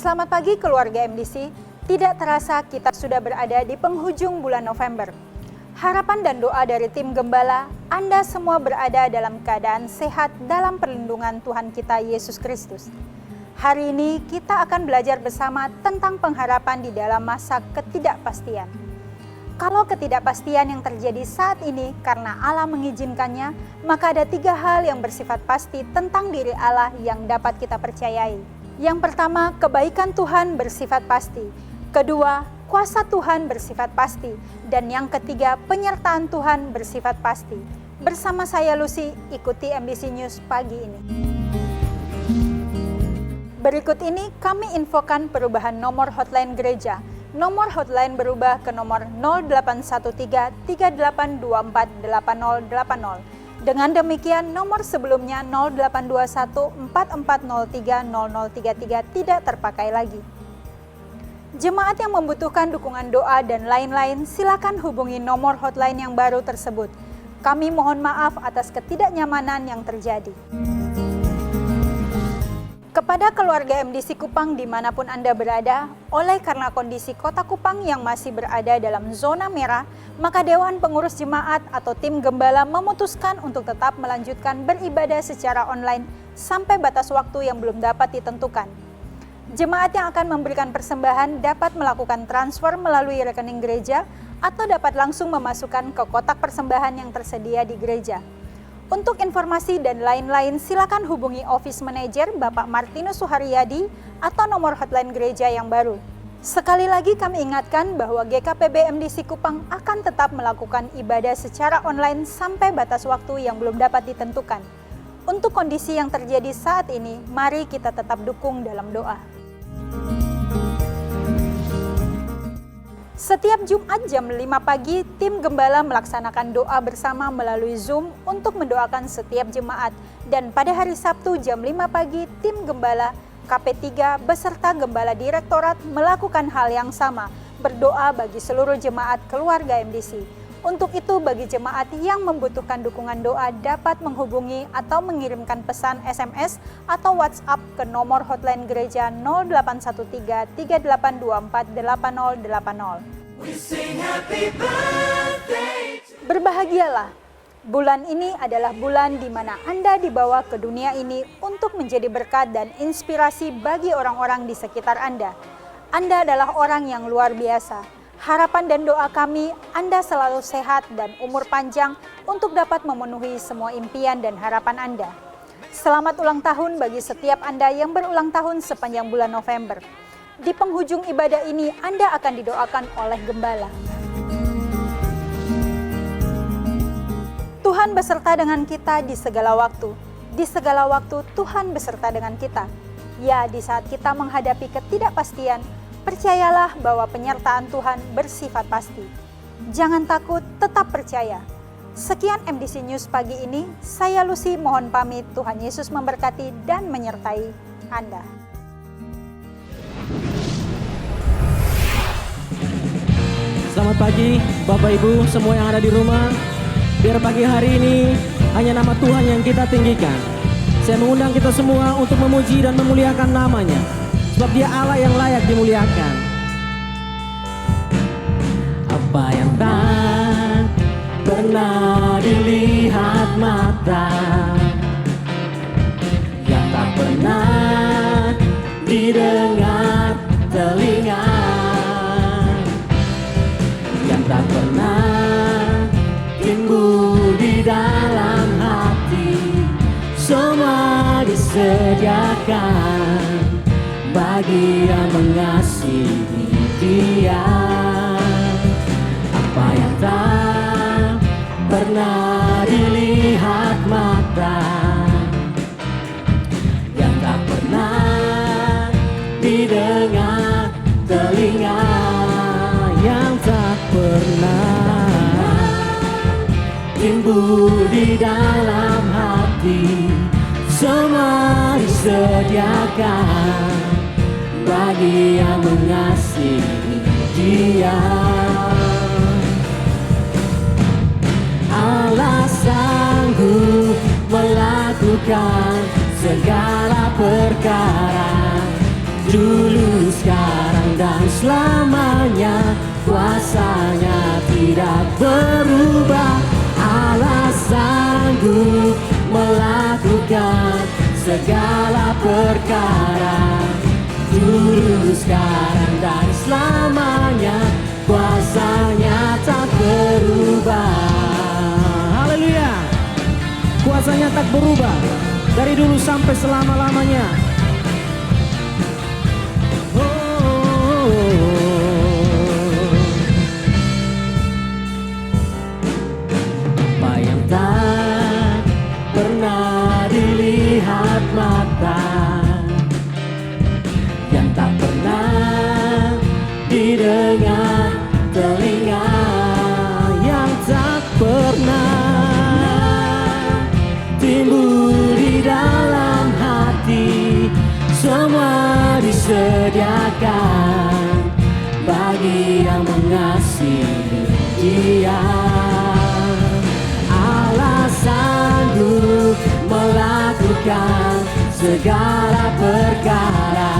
Selamat pagi keluarga MDC, tidak terasa kita sudah berada di penghujung bulan November. Harapan dan doa dari tim Gembala, Anda semua berada dalam keadaan sehat dalam perlindungan Tuhan kita Yesus Kristus. Hari ini kita akan belajar bersama tentang pengharapan di dalam masa ketidakpastian. Kalau ketidakpastian yang terjadi saat ini karena Allah mengizinkannya, maka ada 3 hal yang bersifat pasti tentang diri Allah yang dapat kita percayai. Yang pertama, kebaikan Tuhan bersifat pasti. Kedua, kuasa Tuhan bersifat pasti. Dan yang ketiga, penyertaan Tuhan bersifat pasti. Bersama saya Lucy, ikuti MDC News pagi ini. Berikut ini kami infokan perubahan nomor hotline gereja. Nomor hotline berubah ke nomor 0813 3824 8080. Dengan demikian, nomor sebelumnya 0821 4403 0033 tidak terpakai lagi. Jemaat yang membutuhkan dukungan doa dan lain-lain, silakan hubungi nomor hotline yang baru tersebut. Kami mohon maaf atas ketidaknyamanan yang terjadi. Kepada keluarga MDC Kupang dimanapun Anda berada, oleh karena kondisi kota Kupang yang masih berada dalam zona merah, maka Dewan Pengurus Jemaat atau tim Gembala memutuskan untuk tetap melanjutkan beribadah secara online sampai batas waktu yang belum dapat ditentukan. Jemaat yang akan memberikan persembahan dapat melakukan transfer melalui rekening gereja atau dapat langsung memasukkan ke kotak persembahan yang tersedia di gereja. Untuk informasi dan lain-lain, silakan hubungi Office Manager Bapak Martinus Suharyadi atau nomor hotline gereja yang baru. Sekali lagi kami ingatkan bahwa GKPB MDC Kupang akan tetap melakukan ibadah secara online sampai batas waktu yang belum dapat ditentukan. Untuk kondisi yang terjadi saat ini, mari kita tetap dukung dalam doa. Setiap Jumat jam 5 pagi, tim Gembala melaksanakan doa bersama melalui Zoom untuk mendoakan setiap jemaat. Dan pada hari Sabtu jam 5 pagi, tim Gembala KP3 beserta Gembala Direktorat melakukan hal yang sama, berdoa bagi seluruh jemaat keluarga MDC. Untuk itu, bagi jemaat yang membutuhkan dukungan doa dapat menghubungi atau mengirimkan pesan SMS atau WhatsApp ke nomor hotline gereja 0813 3824 8080. Berbahagialah, bulan ini adalah bulan di mana Anda dibawa ke dunia ini untuk menjadi berkat dan inspirasi bagi orang-orang di sekitar Anda. Anda adalah orang yang luar biasa. Harapan dan doa kami, Anda selalu sehat dan umur panjang untuk dapat memenuhi semua impian dan harapan Anda. Selamat ulang tahun bagi setiap Anda yang berulang tahun sepanjang bulan November. Di penghujung ibadah ini, Anda akan didoakan oleh Gembala. Tuhan beserta dengan kita di segala waktu. Di segala waktu, Tuhan beserta dengan kita. Ya, di saat kita menghadapi ketidakpastian, percayalah bahwa penyertaan Tuhan bersifat pasti. Jangan takut, tetap percaya. Sekian MDC News pagi ini, saya Lucy mohon pamit. Tuhan Yesus memberkati dan menyertai Anda. Selamat pagi Bapak Ibu semua yang ada di rumah. Biar pagi hari ini hanya nama Tuhan yang kita tinggikan. Saya mengundang kita semua untuk memuji dan memuliakan namanya, sebab Dia Allah yang layak dimuliakan. Apa yang tak pernah dilihat mata, yang tak pernah didengar telinga, yang tak pernah timbul di dalam hati, semua disediakan bagi yang mengasihi Dia. Apa yang tak pernah dilihat mata, yang tak pernah didengar telinga, yang tak pernah timbul di dalam hati, semua disediakan bagi yang mengasihi Dia. Allah sanggup melakukan segala perkara. Dulu sekarang dan selamanya, kuasanya tidak berubah. Allah sanggup melakukan segala perkara, dulu, sekarang, dan selamanya, kuasanya tak berubah. Haleluya. Kuasanya tak berubah dari dulu sampai selama-lamanya. Apa yang tak pernah dilihat mata, yang tak pernah didengar telinga, yang tak pernah timbul di dalam hati, semua disediakan bagi yang mengasihi Dia. Allah sanggup melakukan segala perkara,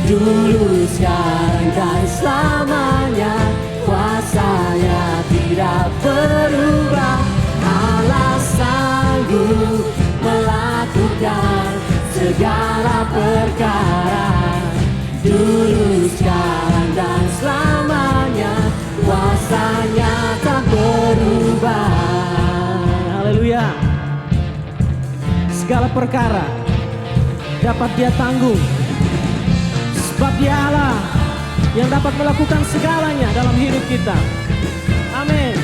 dulu, sekarang, dan selamanya, kuasanya tidak berubah. Allah sanggup melakukan segala perkara, dulu, sekarang, dan selamanya, kuasanya tak berubah. Haleluya. Segala perkara dapat Dia tanggung, sebab Dia Allah yang dapat melakukan segalanya dalam hidup kita. Amin.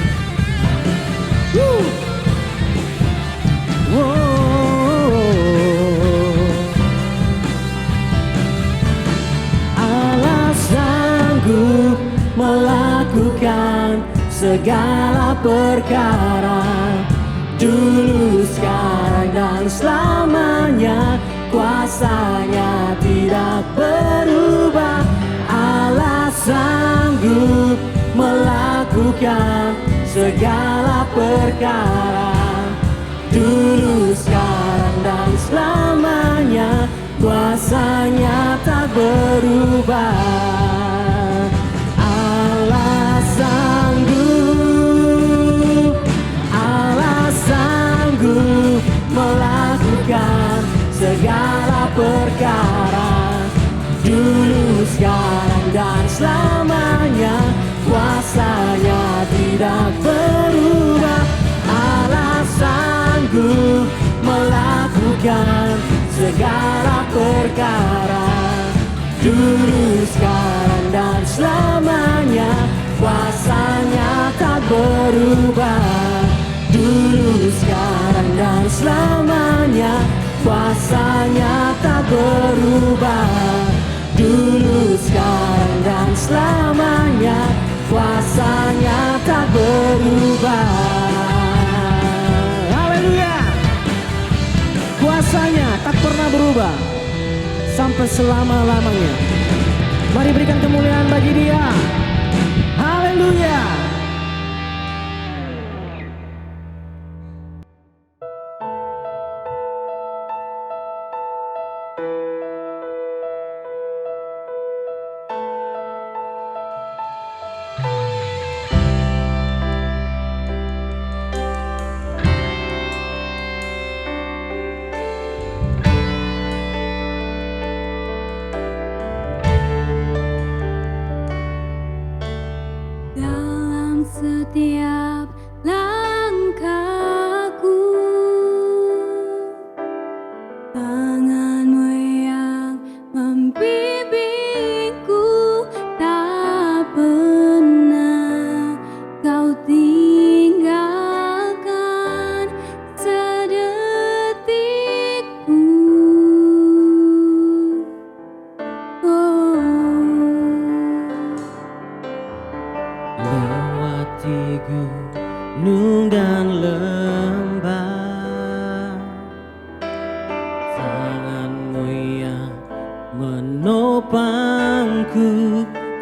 Allah sanggup melakukan segala perkara, dulu, sekarang, dan selamanya, kuasanya tidak berubah. Allah sanggup melakukan segala perkara, dulu, sekarang, dan selamanya, kuasanya tak berubah. Allah sanggup, Allah sanggup melakukan segala perkara, dulu, sekarang, dan selamanya, kuasanya tidak berubah. Allah sanggup melakukan segala perkara, dulu, sekarang, dan selamanya, kuasanya tak berubah. Dulu, sekarang, dan selamanya, kuasanya tak berubah. Dulu, sekarang, dan selamanya, kuasanya tak berubah. Haleluya. Kuasanya tak pernah berubah sampai selama-lamanya. Mari berikan kemuliaan bagi Dia. Haleluya. Dalam setiap langkahku, tangan-Mu yang membimbingku, tak pernah Kau tinggalkan sedetik pun. Lewati gunung dan lembah, tangan-Mu yang menopangku,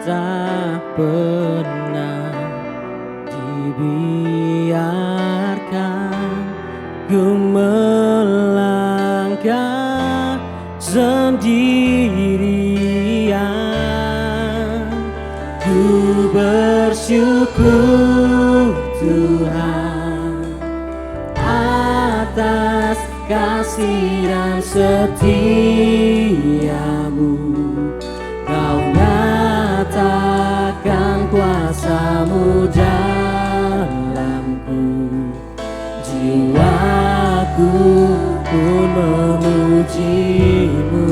tak pernah dibiarkan ku melangkah sendirian. bersyukur Tuhan atas kasih dan setiamu. Kau nyatakan kuasa-Mu dalamku, jiwaku pun memuji-Mu.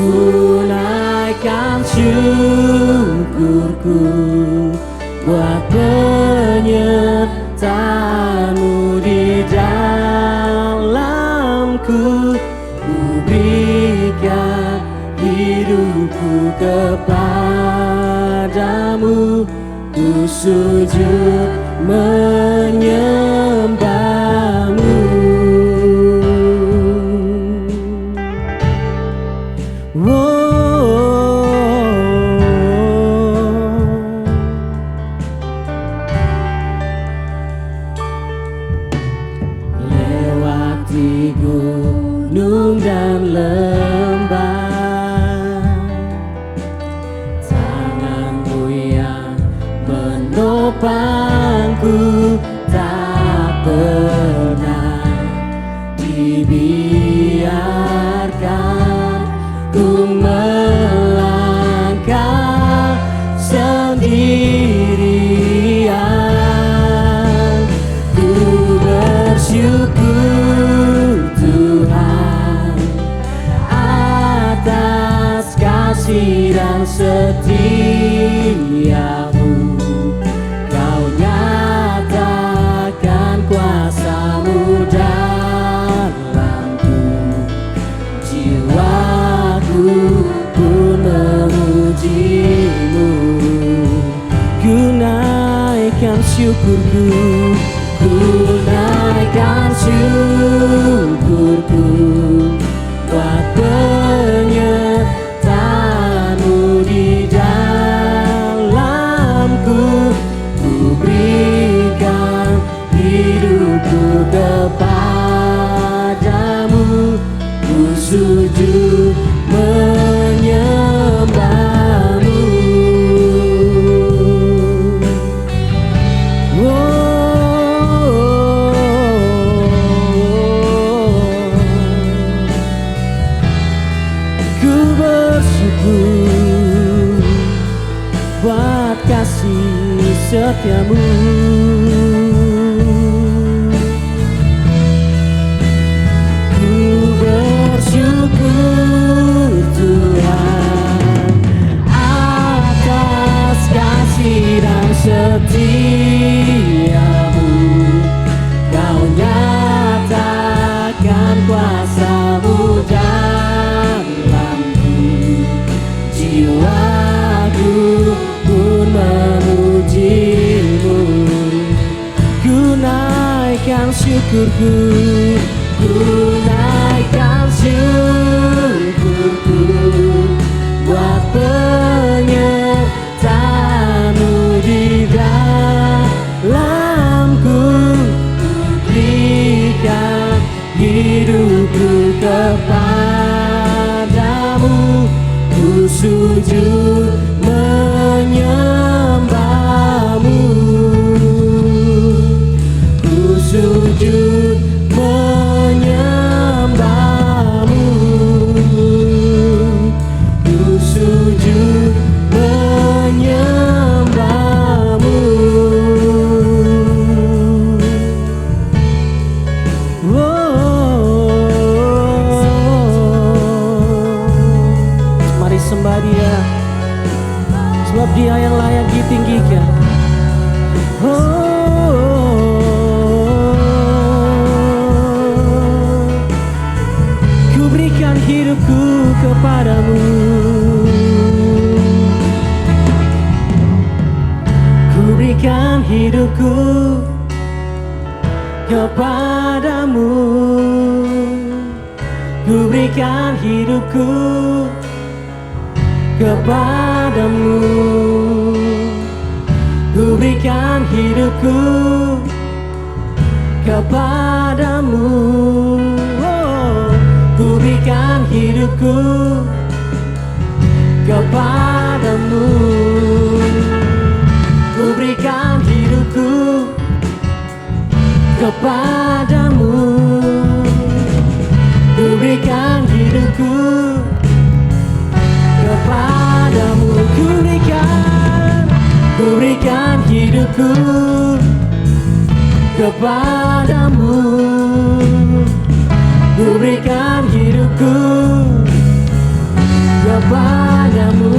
Ku naikkan syukurku buat penyertaan-Mu di dalamku. Ku berikan hidupku kepadamu, ku sujud menyembah-Mu. Lewati gunung dan lembah, tangan-Mu yang menopangku, tak pernah dibiarkan ku melangkah sendirian. Ku bersyukur Tuhan atas kasih dan setia-Mu. Kau nyatakan kuasa-Mu dalamku, jiwaku pun memuji-Mu. Ku naikkan syukurku, ku naikkan syukurku buat penyertaan-Mu di dalamku. Ku berikan hidupku kepadamu, ku sujud menyembah-Mu. Ku bersyukur buat kasih setia-Mu. Ku bersyukur Tuhan atas kasih dan setia-Mu. Kau nyatakan kuasa-Mu dalamku, jiwaku pun memuji-Mu. Ku naikkan syukurku, ku naikkan syukurku buat penyertaan-Mu di dalamku. Ku berikan hidupku kepadamu, ku sujud menyembah-Mu. Ku sujud menyembah-Mu. Ku sujud menyembah-Mu. Mari sembah Dia, sebab Dia yang layak ditinggikan. Ku berikan hidupku kepadamu, ku berikan hidupku kepadamu, ku berikan hidupku kepadamu, ku berikan hidupku kepadamu. Oh, ku berikan hidupku Ku berikan hidupku kepadamu. Ku berikan hidupku kepadamu.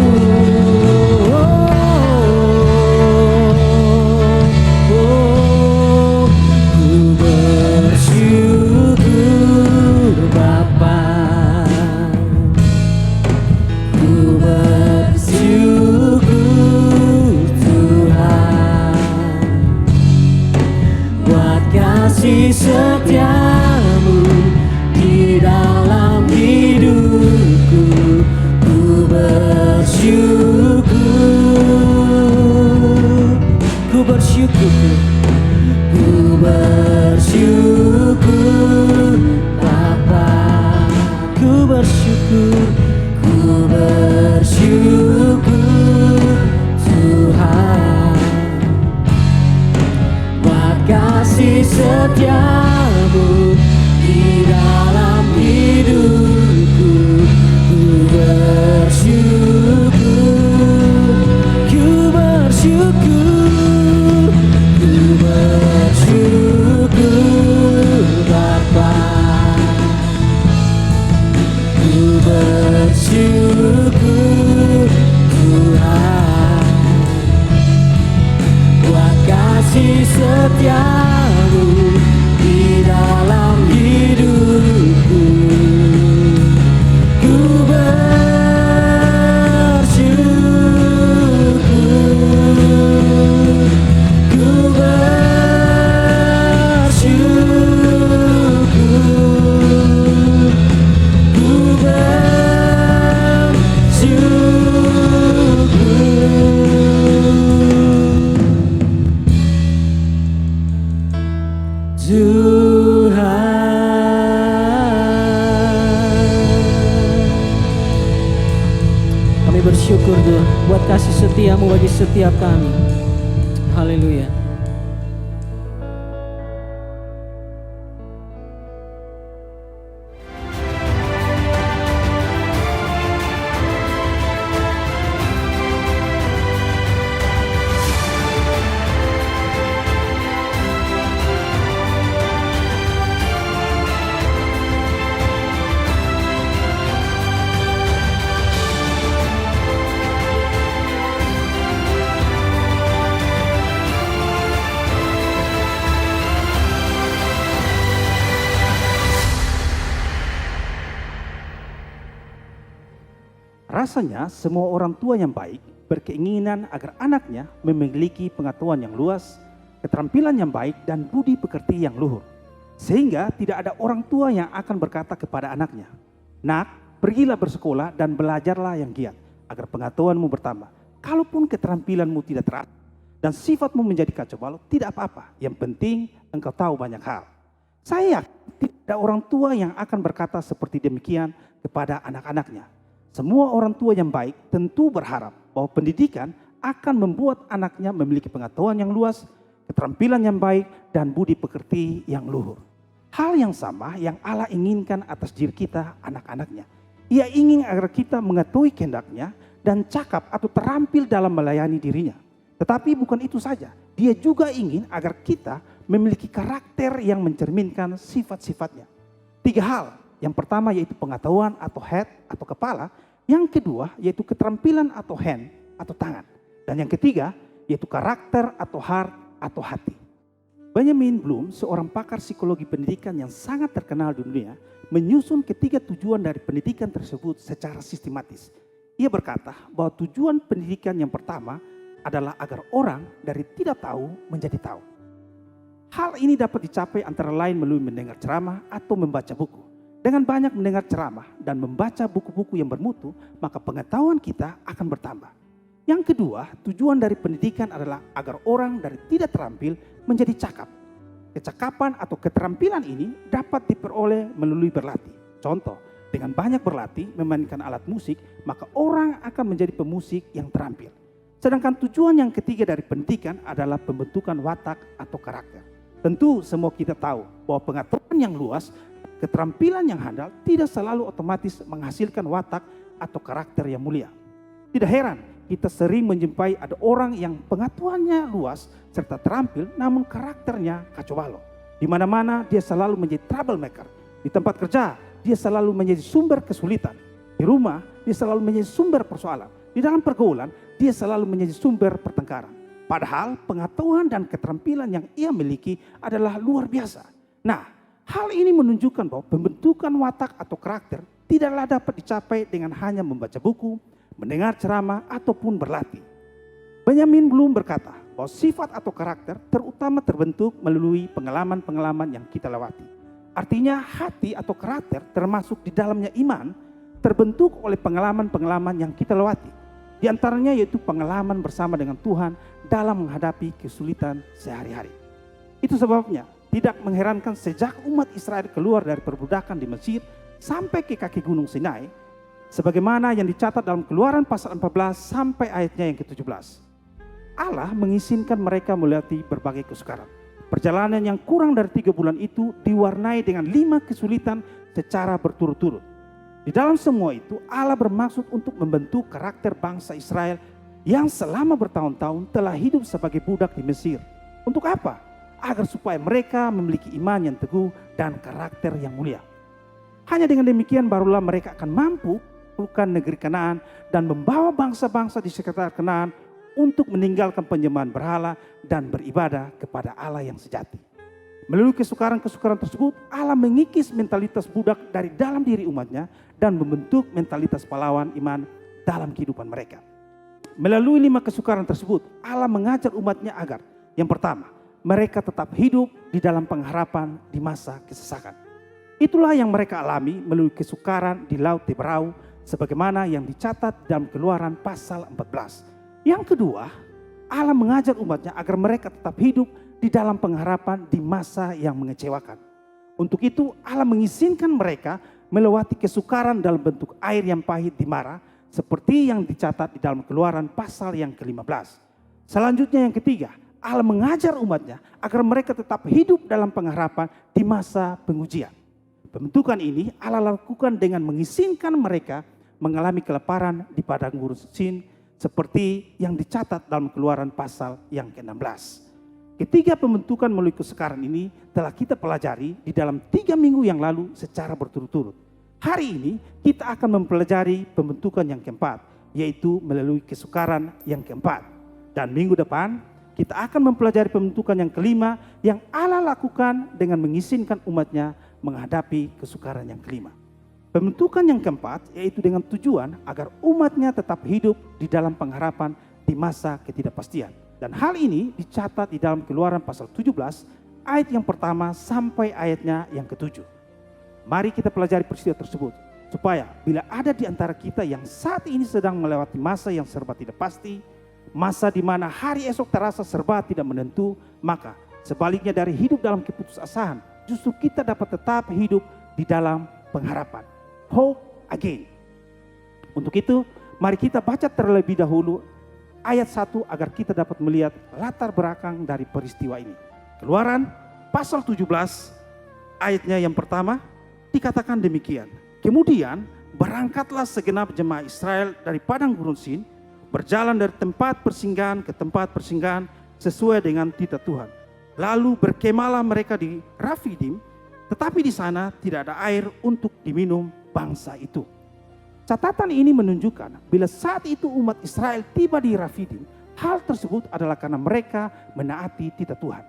Ku bersyukur Bapa, ku bersyukur Tuhan buat kasih setiamu di dalam hidupku. Ku bersyukur, ku bersyukur, ku bersyukur Bapa, ku bersyukur, ku bersyukur Tuhan buat kasih setiamu di dalam hidupku. Ku bersyukur, ku bersyukur, ku bersyukur Bapa, ku bersyukur Tuhan buat kasih setiamu di dalam hidupku. Ku bersyukur, ku bersyukur, ku bersyukur Tuhan. Kami bersyukur Tuhan buat kasih setiamu bagi setiap kami. Haleluya. Rasanya semua orang tua yang baik berkeinginan agar anaknya memiliki pengetahuan yang luas, keterampilan yang baik, dan budi pekerti yang luhur. Sehingga tidak ada orang tua yang akan berkata kepada anaknya, "Nak, pergilah bersekolah dan belajarlah yang giat, agar pengetahuanmu bertambah. Kalaupun keterampilanmu tidak terasa dan sifatmu menjadi kacau balau, tidak apa-apa. Yang penting engkau tahu banyak hal." Saya yakin tidak ada orang tua yang akan berkata seperti demikian kepada anak-anaknya. Semua orang tua yang baik tentu berharap bahwa pendidikan akan membuat anaknya memiliki pengetahuan yang luas, keterampilan yang baik, dan budi pekerti yang luhur. Hal yang sama yang Allah inginkan atas diri kita, anak-anaknya. Ia ingin agar kita mengetahui kehendaknya dan cakap atau terampil dalam melayani dirinya. Tetapi bukan itu saja, dia juga ingin agar kita memiliki karakter yang mencerminkan sifat-sifatnya. 3 hal. Yang pertama yaitu pengetahuan atau head atau kepala. Yang kedua yaitu keterampilan atau hand atau tangan. Dan yang ketiga yaitu karakter atau heart atau hati. Benjamin Bloom, seorang pakar psikologi pendidikan yang sangat terkenal di dunia, menyusun ketiga tujuan dari pendidikan tersebut secara sistematis. Ia berkata bahwa tujuan pendidikan yang pertama adalah agar orang dari tidak tahu menjadi tahu. Hal ini dapat dicapai antara lain melalui mendengar ceramah atau membaca buku. Dengan banyak mendengar ceramah dan membaca buku-buku yang bermutu, maka pengetahuan kita akan bertambah. Yang kedua, tujuan dari pendidikan adalah agar orang dari tidak terampil menjadi cakap. Kecakapan atau keterampilan ini dapat diperoleh melalui berlatih. Contoh, dengan banyak berlatih memainkan alat musik, maka orang akan menjadi pemusik yang terampil. Sedangkan tujuan yang ketiga dari pendidikan adalah pembentukan watak atau karakter. Tentu semua kita tahu bahwa pengetahuan yang luas, keterampilan yang handal tidak selalu otomatis menghasilkan watak atau karakter yang mulia. Tidak heran kita sering menjumpai ada orang yang pengetahuannya luas serta terampil, namun karakternya kacau balau. Di mana-mana dia selalu menjadi troublemaker. Di tempat kerja, dia selalu menjadi sumber kesulitan. Di rumah, dia selalu menjadi sumber persoalan. Di dalam pergaulan, dia selalu menjadi sumber pertengkaran. Padahal pengetahuan dan keterampilan yang ia miliki adalah luar biasa. Nah, hal ini menunjukkan bahwa pembentukan watak atau karakter tidaklah dapat dicapai dengan hanya membaca buku, mendengar ceramah, ataupun berlatih. Benjamin Bloom berkata bahwa sifat atau karakter terutama terbentuk melalui pengalaman-pengalaman yang kita lewati. Artinya hati atau karakter termasuk di dalamnya iman terbentuk oleh pengalaman-pengalaman yang kita lewati. Di antaranya yaitu pengalaman bersama dengan Tuhan dalam menghadapi kesulitan sehari-hari. Itu sebabnya tidak mengherankan sejak umat Israel keluar dari perbudakan di Mesir sampai ke kaki gunung Sinai, sebagaimana yang dicatat dalam Keluaran pasal 14 sampai ayatnya yang ke-17. Allah mengizinkan mereka melewati berbagai kesukaran. Perjalanan yang kurang dari 3 bulan itu diwarnai dengan 5 kesulitan secara berturut-turut. Di dalam semua itu Allah bermaksud untuk membentuk karakter bangsa Israel yang selama bertahun-tahun telah hidup sebagai budak di Mesir. Untuk apa? Agar supaya mereka memiliki iman yang teguh dan karakter yang mulia. Hanya dengan demikian barulah mereka akan mampu menaklukkan negeri Kanaan dan membawa bangsa-bangsa di sekitar Kanaan untuk meninggalkan penyembahan berhala dan beribadah kepada Allah yang sejati. Melalui kesukaran-kesukaran tersebut, Allah mengikis mentalitas budak dari dalam diri umatnya dan membentuk mentalitas pahlawan iman dalam kehidupan mereka. Melalui 5 kesukaran tersebut, Allah mengajar umatnya agar, yang pertama, mereka tetap hidup di dalam pengharapan di masa kesesakan. Itulah yang mereka alami melalui kesukaran di Laut Teberau, sebagaimana yang dicatat dalam Keluaran pasal 14. Yang kedua, Allah mengajar umatnya agar mereka tetap hidup di dalam pengharapan di masa yang mengecewakan. Untuk itu Allah mengizinkan mereka melewati kesukaran dalam bentuk air yang pahit di Mara, seperti yang dicatat di dalam Keluaran pasal yang ke-15. Selanjutnya yang ketiga, Allah mengajar umatnya agar mereka tetap hidup dalam pengharapan di masa pengujian. Pembentukan ini Allah lakukan dengan mengizinkan mereka mengalami kelaparan di padang gurun Sin, seperti yang dicatat dalam Keluaran pasal yang ke-16. Ketiga pembentukan melalui kesukaran ini telah kita pelajari di dalam 3 minggu yang lalu secara berturut-turut. Hari ini kita akan mempelajari pembentukan yang keempat, yaitu melalui kesukaran yang keempat. Dan minggu depan kita akan mempelajari pembentukan yang kelima yang Allah lakukan dengan mengizinkan umatnya menghadapi kesukaran yang kelima. Pembentukan yang keempat yaitu dengan tujuan agar umatnya tetap hidup di dalam pengharapan di masa ketidakpastian. Dan hal ini dicatat di dalam Keluaran pasal 17 ayat yang pertama sampai ayatnya yang ke-7. Mari kita pelajari peristiwa tersebut supaya bila ada di antara kita yang saat ini sedang melewati masa yang serba tidak pasti, masa di mana hari esok terasa serba tidak menentu, maka sebaliknya dari hidup dalam keputusasaan, justru kita dapat tetap hidup di dalam pengharapan. Hope again. Untuk itu, mari kita baca terlebih dahulu ayat 1 agar kita dapat melihat latar belakang dari peristiwa ini. Keluaran pasal 17 ayatnya yang pertama dikatakan demikian. Kemudian berangkatlah segenap jemaah Israel dari padang gurun Sin, berjalan dari tempat persinggahan ke tempat persinggahan sesuai dengan titah Tuhan. Lalu berkemalah mereka di Rafidim, tetapi di sana tidak ada air untuk diminum bangsa itu. Catatan ini menunjukkan bila saat itu umat Israel tiba di Rafidim, hal tersebut adalah karena mereka menaati titah Tuhan.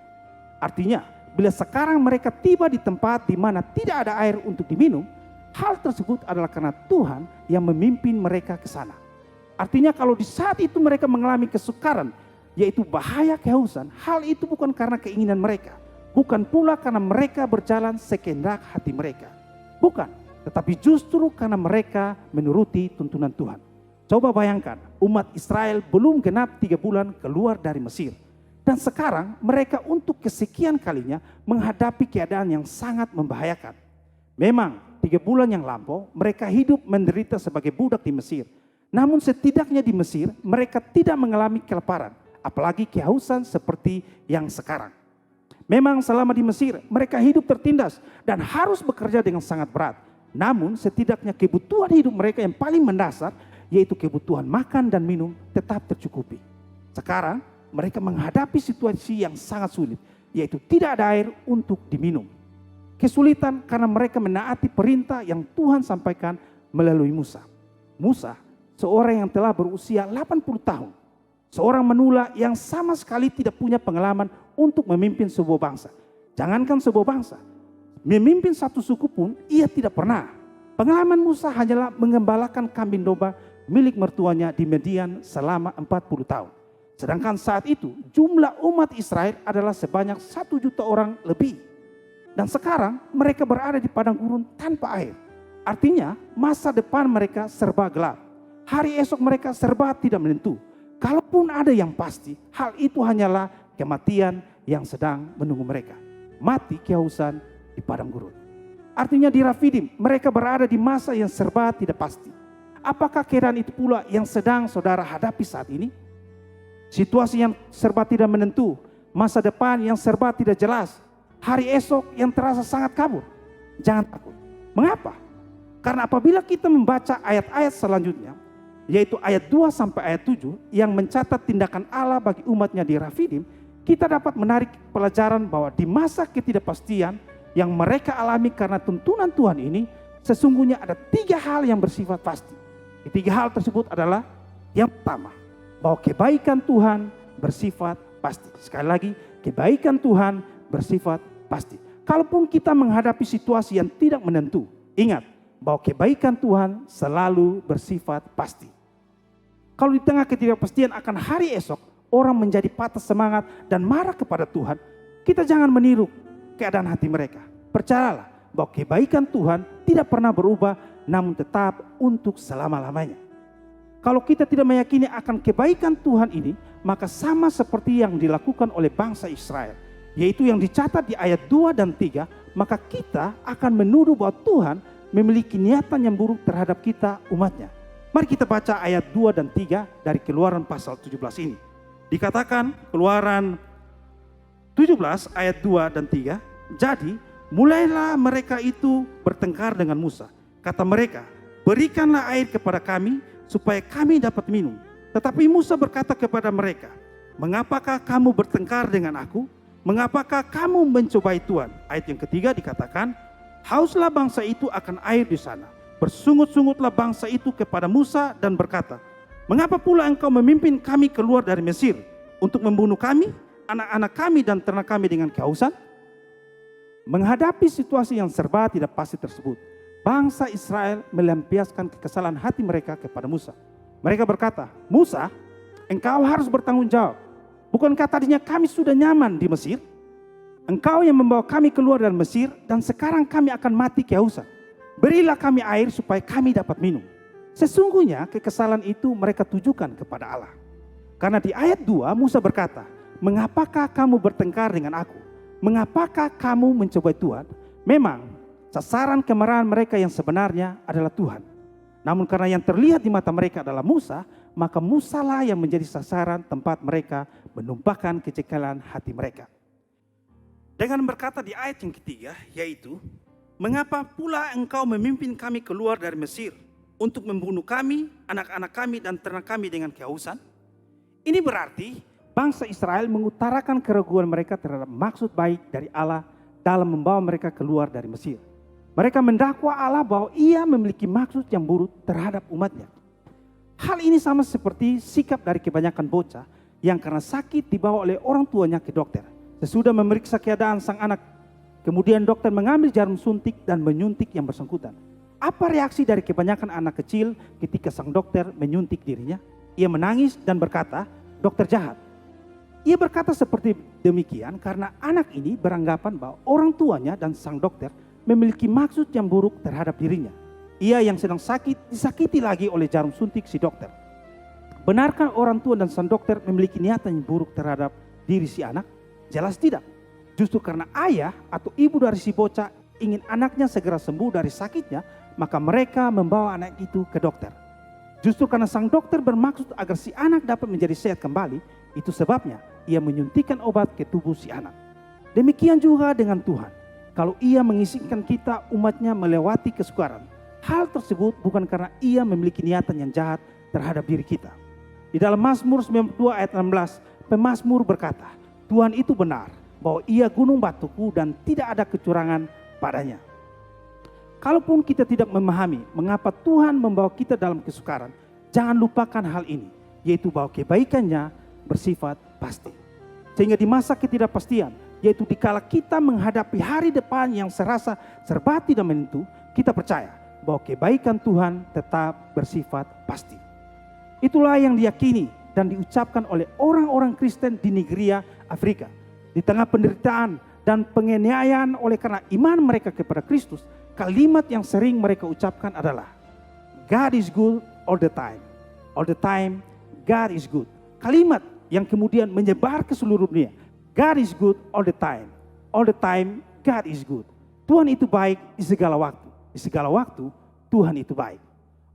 Artinya, bila sekarang mereka tiba di tempat di mana tidak ada air untuk diminum, hal tersebut adalah karena Tuhan yang memimpin mereka ke sana. Artinya kalau di saat itu mereka mengalami kesukaran, yaitu bahaya kehausan, hal itu bukan karena keinginan mereka. Bukan pula karena mereka berjalan sekehendak hati mereka. Bukan. Tetapi justru karena mereka menuruti tuntunan Tuhan. Coba bayangkan, umat Israel belum genap 3 bulan keluar dari Mesir. Dan sekarang mereka untuk kesekian kalinya menghadapi keadaan yang sangat membahayakan. Memang 3 bulan yang lampau mereka hidup menderita sebagai budak di Mesir. Namun setidaknya di Mesir mereka tidak mengalami kelaparan, apalagi kehausan seperti yang sekarang. Memang selama di Mesir mereka hidup tertindas dan harus bekerja dengan sangat berat. Namun setidaknya kebutuhan hidup mereka yang paling mendasar, yaitu kebutuhan makan dan minum, tetap tercukupi. Sekarang mereka menghadapi situasi yang sangat sulit, yaitu tidak ada air untuk diminum. Kesulitan karena mereka menaati perintah yang Tuhan sampaikan melalui Musa. Musa, seorang yang telah berusia 80 tahun, seorang menula yang sama sekali tidak punya pengalaman untuk memimpin sebuah bangsa. Jangankan sebuah bangsa, memimpin satu suku pun ia tidak pernah. Pengalaman Musa hanyalah mengembalakan kambing domba milik mertuanya di Midian selama 40 tahun. Sedangkan saat itu jumlah umat Israel adalah sebanyak 1 juta orang lebih. Dan sekarang mereka berada di padang gurun tanpa air. Artinya masa depan mereka serba gelap. Hari esok mereka serba tidak menentu. Kalaupun ada yang pasti, hal itu hanyalah kematian yang sedang menunggu mereka. Mati kehausan di padang gurun. Artinya di Rafidim mereka berada di masa yang serba tidak pasti. Apakah keadaan itu pula yang sedang saudara hadapi saat ini? Situasi yang serba tidak menentu, masa depan yang serba tidak jelas, hari esok yang terasa sangat kabur. Jangan takut. Mengapa? Karena apabila kita membaca ayat-ayat selanjutnya, yaitu ayat 2 sampai ayat 7 yang mencatat tindakan Allah bagi umatnya di Rafidim, kita dapat menarik pelajaran bahwa di masa ketidakpastian yang mereka alami karena tuntunan Tuhan ini, sesungguhnya ada 3 hal yang bersifat pasti. Ketiga hal tersebut adalah yang pertama, bahwa kebaikan Tuhan bersifat pasti. Sekali lagi, kebaikan Tuhan bersifat pasti. Kalaupun kita menghadapi situasi yang tidak menentu, ingat bahwa kebaikan Tuhan selalu bersifat pasti. Kalau di tengah ketidakpastian akan hari esok, orang menjadi patah semangat dan marah kepada Tuhan, kita jangan meniru keadaan hati mereka. Percayalah bahwa kebaikan Tuhan tidak pernah berubah, namun tetap untuk selama-lamanya. Kalau kita tidak meyakini akan kebaikan Tuhan ini, maka sama seperti yang dilakukan oleh bangsa Israel, yaitu yang dicatat di ayat 2 dan 3, maka kita akan menuduh bahwa Tuhan memiliki niatan yang buruk terhadap kita umatnya. Mari kita baca ayat 2 dan 3 dari Keluaran pasal 17 ini. Dikatakan Keluaran 17 ayat 2 dan 3, jadi mulailah mereka itu bertengkar dengan Musa. Kata mereka, berikanlah air kepada kami supaya kami dapat minum. Tetapi Musa berkata kepada mereka, mengapakah kamu bertengkar dengan aku? Mengapakah kamu mencobai Tuhan? Ayat yang ketiga dikatakan, hauslah bangsa itu akan air di sana. Bersungut-sungutlah bangsa itu kepada Musa dan berkata, mengapa pula engkau memimpin kami keluar dari Mesir untuk membunuh kami, anak-anak kami dan ternak kami dengan kehausan? Menghadapi situasi yang serba tidak pasti tersebut, bangsa Israel melampiaskan kekesalan hati mereka kepada Musa. Mereka berkata, Musa, engkau harus bertanggung jawab. Bukankah tadinya kami sudah nyaman di Mesir? Engkau yang membawa kami keluar dari Mesir dan sekarang kami akan mati kehausan. Berilah kami air supaya kami dapat minum. Sesungguhnya kekesalan itu mereka tujukan kepada Allah. Karena di ayat 2 Musa berkata, mengapakah kamu bertengkar dengan aku? Mengapakah kamu mencobai Tuhan? Memang sasaran kemarahan mereka yang sebenarnya adalah Tuhan. Namun karena yang terlihat di mata mereka adalah Musa, maka Musa lah yang menjadi sasaran tempat mereka menumpahkan kecekalan hati mereka. Dengan berkata di ayat yang ketiga, yaitu, mengapa pula engkau memimpin kami keluar dari Mesir untuk membunuh kami, anak-anak kami dan ternak kami dengan kehausan? Ini berarti bangsa Israel mengutarakan keraguan mereka terhadap maksud baik dari Allah dalam membawa mereka keluar dari Mesir. Mereka mendakwa Allah bahwa ia memiliki maksud yang buruk terhadap umatnya. Hal ini sama seperti sikap dari kebanyakan bocah yang karena sakit dibawa oleh orang tuanya ke dokter. Sesudah memeriksa keadaan sang anak, kemudian dokter mengambil jarum suntik dan menyuntik yang bersangkutan. Apa reaksi dari kebanyakan anak kecil ketika sang dokter menyuntik dirinya? Ia menangis dan berkata, dokter jahat. Ia berkata seperti demikian karena anak ini beranggapan bahwa orang tuanya dan sang dokter memiliki maksud yang buruk terhadap dirinya. Ia yang sedang sakit disakiti lagi oleh jarum suntik si dokter. Benarkah orang tua dan sang dokter memiliki niatan yang buruk terhadap diri si anak? Jelas tidak. Justru karena ayah atau ibu dari si bocah ingin anaknya segera sembuh dari sakitnya, maka mereka membawa anak itu ke dokter. Justru karena sang dokter bermaksud agar si anak dapat menjadi sehat kembali, itu sebabnya ia menyuntikkan obat ke tubuh si anak. Demikian juga dengan Tuhan. Kalau ia mengizinkan kita umatnya melewati kesukaran, hal tersebut bukan karena ia memiliki niatan yang jahat, terhadap diri kita. Di dalam Mazmur 92 ayat 16, pemazmur berkata, Tuhan itu benar, bahwa ia gunung batuku dan tidak ada kecurangan padanya. Kalaupun kita tidak memahami mengapa Tuhan membawa kita dalam kesukaran, jangan lupakan hal ini, yaitu bahwa kebaikannya bersifat pasti. Sehingga di masa ketidakpastian, yaitu dikala kita menghadapi hari depan yang serasa serba tidak menentu, kita percaya bahwa kebaikan Tuhan tetap bersifat pasti. Itulah yang diyakini dan diucapkan oleh orang-orang Kristen di Nigeria, Afrika. Di tengah penderitaan dan penganiayaan oleh karena iman mereka kepada Kristus, kalimat yang sering mereka ucapkan adalah, God is good all the time. All the time, God is good. Kalimat yang kemudian menyebar ke seluruh dunia. God is good all the time. All the time, God is good. Tuhan itu baik di segala waktu. Di segala waktu, Tuhan itu baik.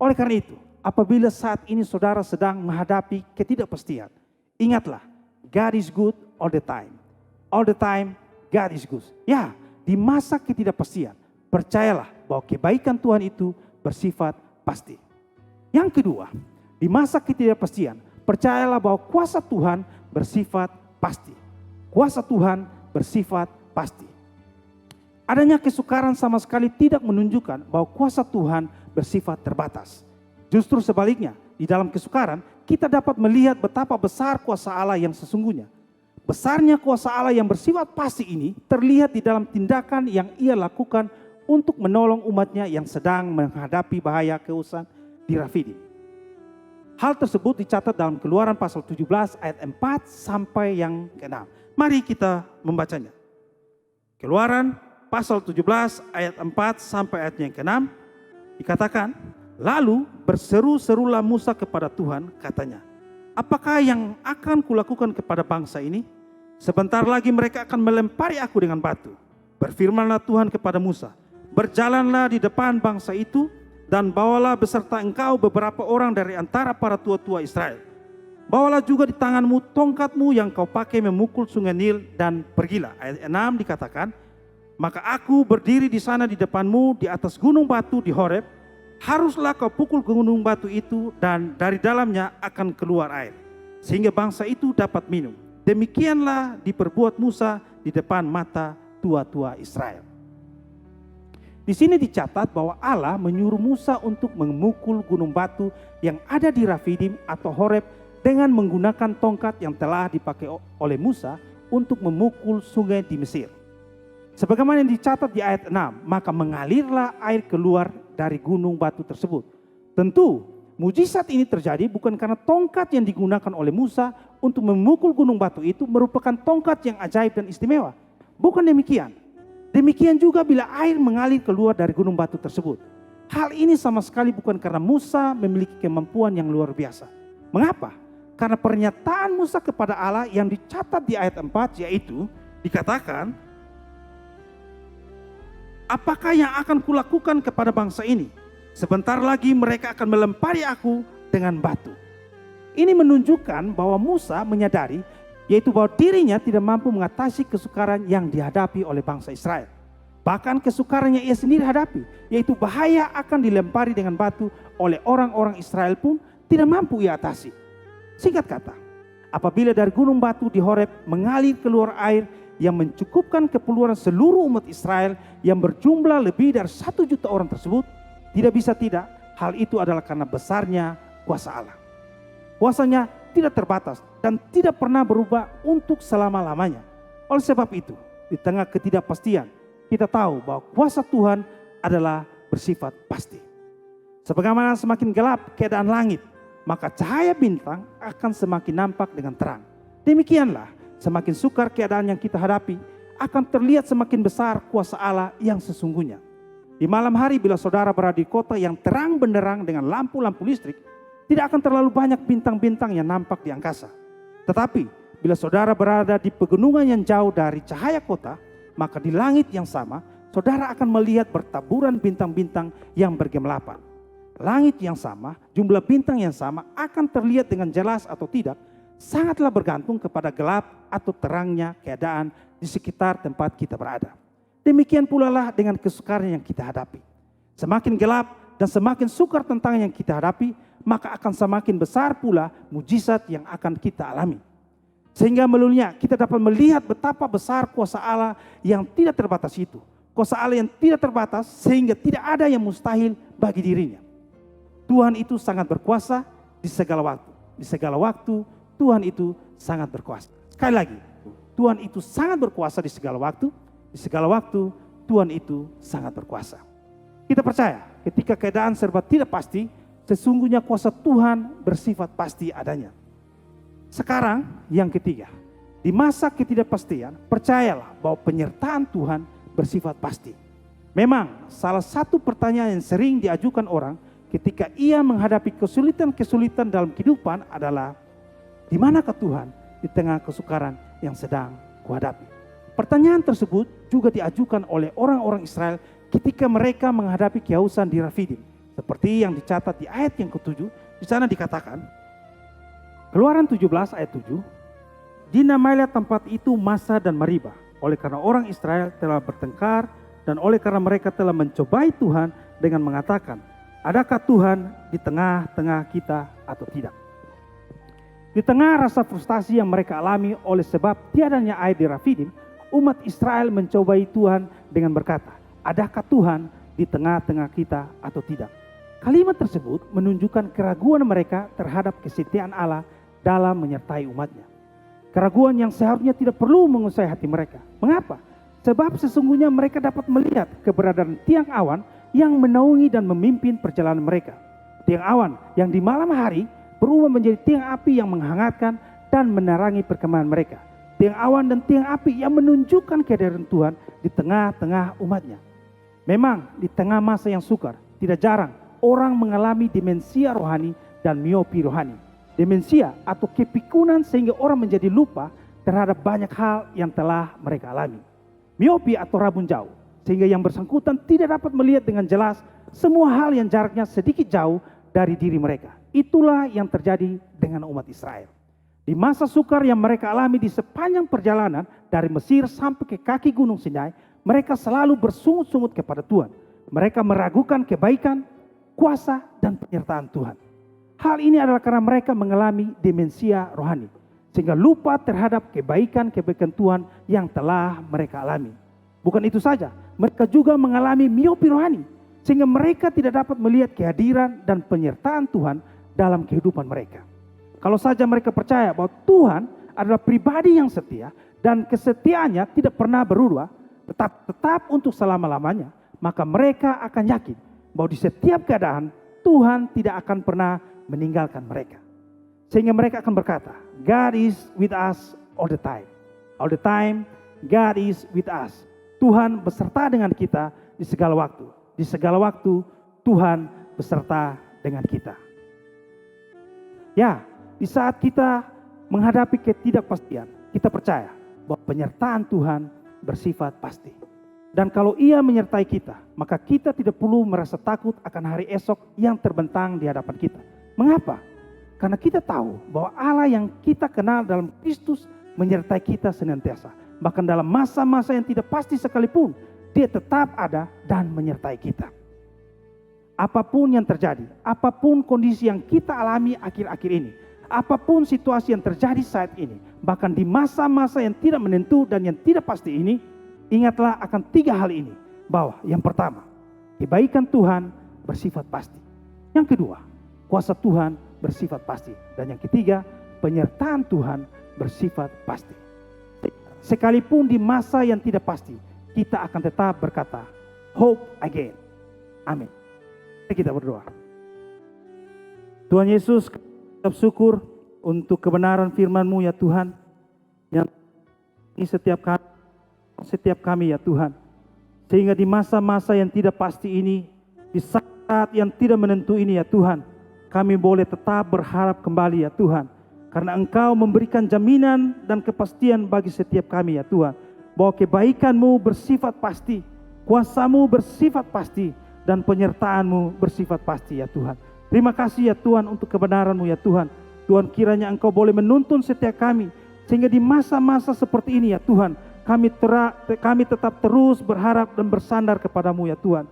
Oleh karena itu, apabila saat ini saudara sedang menghadapi ketidakpastian, ingatlah, God is good all the time. All the time, God is good. Ya, di masa ketidakpastian, percayalah bahwa kebaikan Tuhan itu bersifat pasti. Yang kedua, di masa ketidakpastian, percayalah bahwa kuasa Tuhan bersifat pasti. Kuasa Tuhan bersifat pasti. Adanya kesukaran sama sekali tidak menunjukkan bahwa kuasa Tuhan bersifat terbatas. Justru sebaliknya, di dalam kesukaran kita dapat melihat betapa besar kuasa Allah yang sesungguhnya. Besarnya kuasa Allah yang bersifat pasti ini terlihat di dalam tindakan yang ia lakukan untuk menolong umatnya yang sedang menghadapi bahaya keusan di Rafidim. Hal tersebut dicatat dalam Keluaran pasal 17 ayat 4 sampai yang ke-6. Mari kita membacanya. Keluaran pasal 17 ayat 4 sampai ayat yang ke-6 dikatakan, lalu berseru-serulah Musa kepada Tuhan, katanya, apakah yang akan kulakukan kepada bangsa ini? Sebentar lagi mereka akan melempari aku dengan batu. Berfirmanlah Tuhan kepada Musa, berjalanlah di depan bangsa itu dan bawalah beserta engkau beberapa orang dari antara para tua-tua Israel. Bawalah juga di tanganmu tongkatmu yang kau pakai memukul sungai Nil dan pergilah. Ayat 6 dikatakan, maka aku berdiri di sana di depanmu di atas gunung batu di Horeb. Haruslah kau pukul gunung batu itu dan dari dalamnya akan keluar air, sehingga bangsa itu dapat minum. Demikianlah diperbuat Musa di depan mata tua-tua Israel. Di sini dicatat bahwa Allah menyuruh Musa untuk memukul gunung batu yang ada di Rafidim atau Horeb dengan menggunakan tongkat yang telah dipakai oleh Musa untuk memukul sungai di Mesir. Sebagaimana yang dicatat di ayat 6, maka mengalirlah air keluar dari gunung batu tersebut. Tentu mujizat ini terjadi bukan karena tongkat yang digunakan oleh Musa untuk memukul gunung batu itu merupakan tongkat yang ajaib dan istimewa. Bukan demikian. Demikian juga bila air mengalir keluar dari gunung batu tersebut. Hal ini sama sekali bukan karena Musa memiliki kemampuan yang luar biasa. Mengapa? Karena pernyataan Musa kepada Allah yang dicatat di ayat 4, yaitu dikatakan, apakah yang akan kulakukan kepada bangsa ini? Sebentar lagi mereka akan melempari aku dengan batu. Ini menunjukkan bahwa Musa menyadari, yaitu bahwa dirinya tidak mampu mengatasi kesukaran yang dihadapi oleh bangsa Israel. Bahkan kesukaran yang ia sendiri hadapi, yaitu bahaya akan dilempari dengan batu oleh orang-orang Israel pun tidak mampu ia atasi. Singkat kata, apabila dari gunung batu di Horeb mengalir keluar air yang mencukupkan keperluan seluruh umat Israel yang berjumlah lebih dari 1 juta orang tersebut, tidak bisa tidak, hal itu adalah karena besarnya kuasa Allah. Kuasanya tidak terbatas dan tidak pernah berubah untuk selama-lamanya. Oleh sebab itu, di tengah ketidakpastian, kita tahu bahwa kuasa Tuhan adalah bersifat pasti. Sebagaimana semakin gelap keadaan langit, maka cahaya bintang akan semakin nampak dengan terang. Demikianlah, semakin sukar keadaan yang kita hadapi, akan terlihat semakin besar kuasa Allah yang sesungguhnya. Di malam hari bila saudara berada di kota yang terang benderang dengan lampu-lampu listrik, tidak akan terlalu banyak bintang-bintang yang nampak di angkasa. Tetapi bila saudara berada di pegunungan yang jauh dari cahaya kota, maka di langit yang sama, saudara akan melihat bertaburan bintang-bintang yang bergelapan. Langit yang sama, jumlah bintang yang sama akan terlihat dengan jelas atau tidak, sangatlah bergantung kepada gelap atau terangnya keadaan di sekitar tempat kita berada. Demikian pula lah dengan kesukaran yang kita hadapi. Semakin gelap dan semakin sukar tentang yang kita hadapi, maka akan semakin besar pula mujizat yang akan kita alami. Sehingga melalui kita dapat melihat betapa besar kuasa Allah yang tidak terbatas itu. Kuasa Allah yang tidak terbatas sehingga tidak ada yang mustahil bagi dirinya. Tuhan itu sangat berkuasa di segala waktu. Di segala waktu Tuhan itu sangat berkuasa. Sekali lagi, Tuhan itu sangat berkuasa di segala waktu. Di segala waktu Tuhan itu sangat berkuasa. Kita percaya ketika keadaan serba tidak pasti, sesungguhnya kuasa Tuhan bersifat pasti adanya. Sekarang yang ketiga, di masa ketidakpastian, percayalah bahwa penyertaan Tuhan bersifat pasti. Memang salah satu pertanyaan yang sering diajukan orang ketika ia menghadapi kesulitan-kesulitan dalam kehidupan adalah, di manakah Tuhan di tengah kesukaran yang sedang kuhadapi? Pertanyaan tersebut juga diajukan oleh orang-orang Israel ketika mereka menghadapi kehausan di Rafidim. Seperti yang dicatat di ayat yang ke-7, di sana dikatakan, Keluaran 17 ayat 7, dinamailah tempat itu Masa dan Mariba, oleh karena orang Israel telah bertengkar dan oleh karena mereka telah mencobai Tuhan dengan mengatakan, adakah Tuhan di tengah-tengah kita atau tidak? Di tengah rasa frustasi yang mereka alami oleh sebab tiadanya air di Rafidim, umat Israel mencobai Tuhan dengan berkata, adakah Tuhan di tengah-tengah kita atau tidak? Kalimat tersebut menunjukkan keraguan mereka terhadap kesetiaan Allah dalam menyertai umatnya. Keraguan yang seharusnya tidak perlu menguasai hati mereka. Mengapa? Sebab sesungguhnya mereka dapat melihat keberadaan tiang awan yang menaungi dan memimpin perjalanan mereka. Tiang awan yang di malam hari berubah menjadi tiang api yang menghangatkan dan menerangi perkemahan mereka. Tiang awan dan tiang api yang menunjukkan kehadiran Tuhan di tengah-tengah umatnya. Memang di tengah masa yang sukar, tidak jarang orang mengalami demensia rohani dan miopi rohani. Demensia atau kepikunan sehingga orang menjadi lupa terhadap banyak hal yang telah mereka alami. Miopi atau rabun jauh, sehingga yang bersangkutan tidak dapat melihat dengan jelas semua hal yang jaraknya sedikit jauh dari diri mereka. Itulah yang terjadi dengan umat Israel. Di masa sukar yang mereka alami di sepanjang perjalanan dari Mesir sampai ke kaki Gunung Sinai, mereka selalu bersungut-sungut kepada Tuhan. Mereka meragukan kebaikan, kuasa, dan penyertaan Tuhan. Hal ini adalah karena mereka mengalami demensia rohani, sehingga lupa terhadap kebaikan-kebaikan Tuhan yang telah mereka alami. Bukan itu saja, mereka juga mengalami miopi rohani, sehingga mereka tidak dapat melihat kehadiran dan penyertaan Tuhan dalam kehidupan mereka. Kalau saja mereka percaya bahwa Tuhan adalah pribadi yang setia dan kesetiaannya tidak pernah berubah, tetap untuk selama-lamanya, maka mereka akan yakin bahwa di setiap keadaan Tuhan tidak akan pernah meninggalkan mereka. Sehingga mereka akan berkata, God is with us all the time. All the time, God is with us. Tuhan beserta dengan kita di segala waktu. Di segala waktu, Tuhan beserta dengan kita. Ya, di saat kita menghadapi ketidakpastian, kita percaya bahwa penyertaan Tuhan bersifat pasti. Dan kalau Ia menyertai kita, maka kita tidak perlu merasa takut akan hari esok yang terbentang di hadapan kita. Mengapa? Karena kita tahu bahwa Allah yang kita kenal dalam Kristus menyertai kita senantiasa. Bahkan dalam masa-masa yang tidak pasti sekalipun, Dia tetap ada dan menyertai kita. Apapun yang terjadi, apapun kondisi yang kita alami akhir-akhir ini, apapun situasi yang terjadi saat ini, bahkan di masa-masa yang tidak menentu dan yang tidak pasti ini, ingatlah akan 3 hal ini. Bahwa yang pertama, kebaikan Tuhan bersifat pasti. Yang kedua, kuasa Tuhan bersifat pasti. Dan yang ketiga, penyertaan Tuhan bersifat pasti. Sekalipun di masa yang tidak pasti, kita akan tetap berkata, hope again. Amin. Kita berdoa. Tuhan Yesus, kita bersyukur untuk kebenaran firman-Mu ya Tuhan. Yang setiap kami ya Tuhan. Sehingga di masa-masa yang tidak pasti ini, di saat yang tidak menentu ini ya Tuhan, kami boleh tetap berharap kembali ya Tuhan. Karena Engkau memberikan jaminan dan kepastian bagi setiap kami ya Tuhan. Bahwa kebaikan-Mu bersifat pasti, kuasa-Mu bersifat pasti, dan penyertaan-Mu bersifat pasti ya Tuhan. Terima kasih ya Tuhan untuk kebenaran-Mu ya Tuhan. Tuhan, kiranya Engkau boleh menuntun setiap kami. Sehingga di masa-masa seperti ini ya Tuhan, kami tetap terus berharap dan bersandar kepada-Mu ya Tuhan.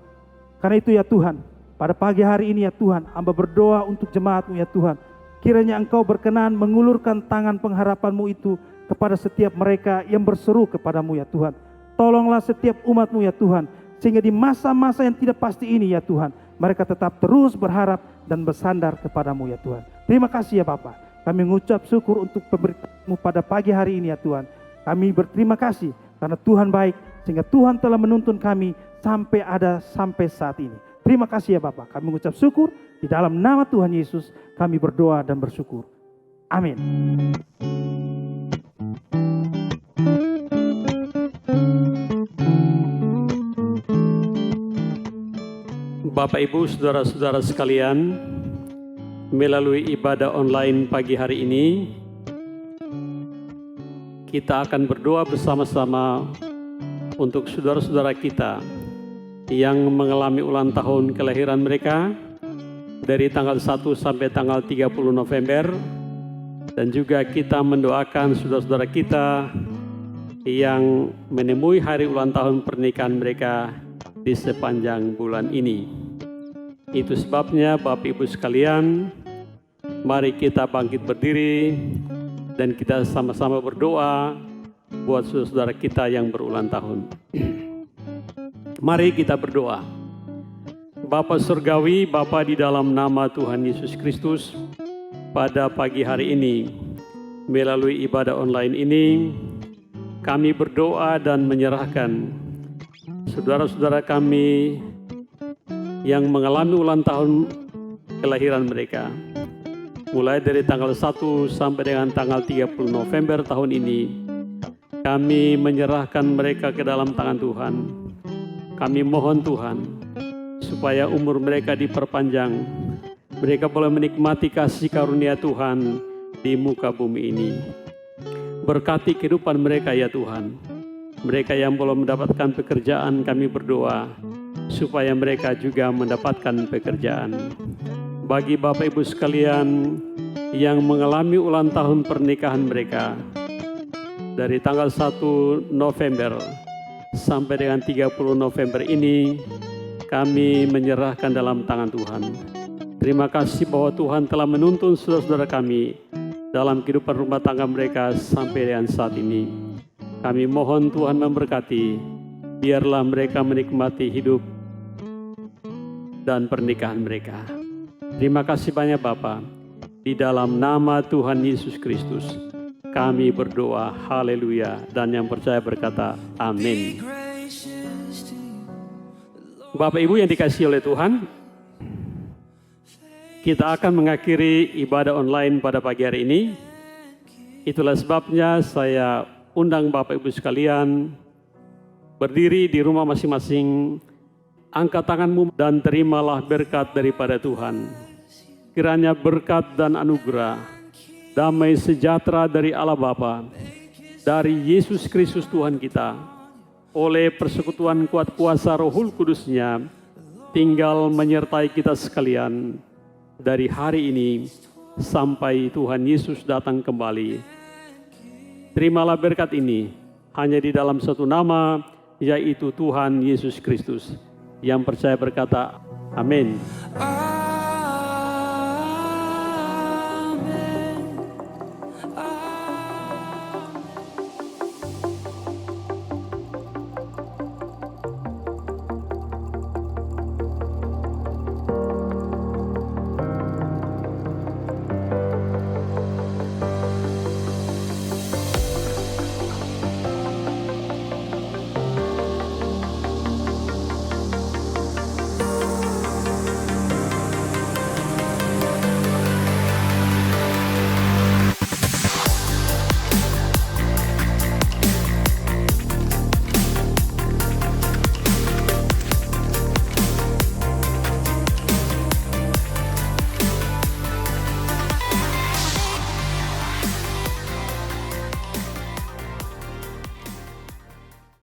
Karena itu ya Tuhan, pada pagi hari ini ya Tuhan, hamba berdoa untuk jemaat-Mu ya Tuhan. Kiranya Engkau berkenan mengulurkan tangan pengharapan-Mu itu kepada setiap mereka yang berseru kepadamu ya Tuhan. Tolonglah setiap umat-Mu ya Tuhan, sehingga di masa-masa yang tidak pasti ini ya Tuhan, mereka tetap terus berharap dan bersandar kepadamu ya Tuhan. Terima kasih ya Bapa. Kami mengucap syukur untuk pemberitaan-Mu pada pagi hari ini ya Tuhan. Kami berterima kasih karena Tuhan baik, sehingga Tuhan telah menuntun kami sampai saat ini. Terima kasih ya Bapa. Kami mengucap syukur di dalam nama Tuhan Yesus. Kami berdoa dan bersyukur. Amin. Bapak Ibu, saudara-saudara sekalian, melalui ibadah online pagi hari ini, kita akan berdoa bersama-sama untuk saudara-saudara kita yang mengalami ulang tahun kelahiran mereka dari tanggal 1 sampai tanggal 30 November, dan juga kita mendoakan saudara-saudara kita yang menemui hari ulang tahun pernikahan mereka di sepanjang bulan ini. Itu sebabnya Bapak Ibu sekalian, mari kita bangkit berdiri dan kita sama-sama berdoa buat saudara-saudara kita yang berulang tahun. Mari kita berdoa. Bapa Surgawi, Bapa di dalam nama Tuhan Yesus Kristus, pada pagi hari ini, melalui ibadah online ini, kami berdoa dan menyerahkan saudara-saudara kami yang mengalami ulang tahun kelahiran mereka, mulai dari tanggal 1 sampai dengan tanggal 30 November tahun ini. Kami menyerahkan mereka ke dalam tangan Tuhan. Kami mohon Tuhan, supaya umur mereka diperpanjang. Mereka boleh menikmati kasih karunia Tuhan di muka bumi ini. Berkati kehidupan mereka ya Tuhan. Mereka yang belum mendapatkan pekerjaan, kami berdoa supaya mereka juga mendapatkan pekerjaan. Bagi Bapak Ibu sekalian yang mengalami ulang tahun pernikahan mereka, dari tanggal 1 November sampai dengan 30 November ini, kami menyerahkan dalam tangan Tuhan. Terima kasih bahwa Tuhan telah menuntun saudara-saudara kami dalam kehidupan rumah tangga mereka sampai dengan saat ini. Kami mohon Tuhan memberkati, biarlah mereka menikmati hidup dan pernikahan mereka. Terima kasih banyak Bapa. Di dalam nama Tuhan Yesus Kristus, kami berdoa, haleluya, dan yang percaya berkata, amin. Bapak Ibu yang dikasihi oleh Tuhan, kita akan mengakhiri ibadah online pada pagi hari ini. Itulah sebabnya saya undang Bapak Ibu sekalian berdiri di rumah masing-masing, angkat tanganmu dan terimalah berkat daripada Tuhan. Kiranya berkat dan anugerah, damai sejahtera dari Allah Bapa, dari Yesus Kristus Tuhan kita, oleh persekutuan kuat kuasa Rohul Kudus-Nya, tinggal menyertai kita sekalian dari hari ini sampai Tuhan Yesus datang kembali. Terimalah berkat ini hanya di dalam satu nama, yaitu Tuhan Yesus Kristus. Yang percaya berkata, amin.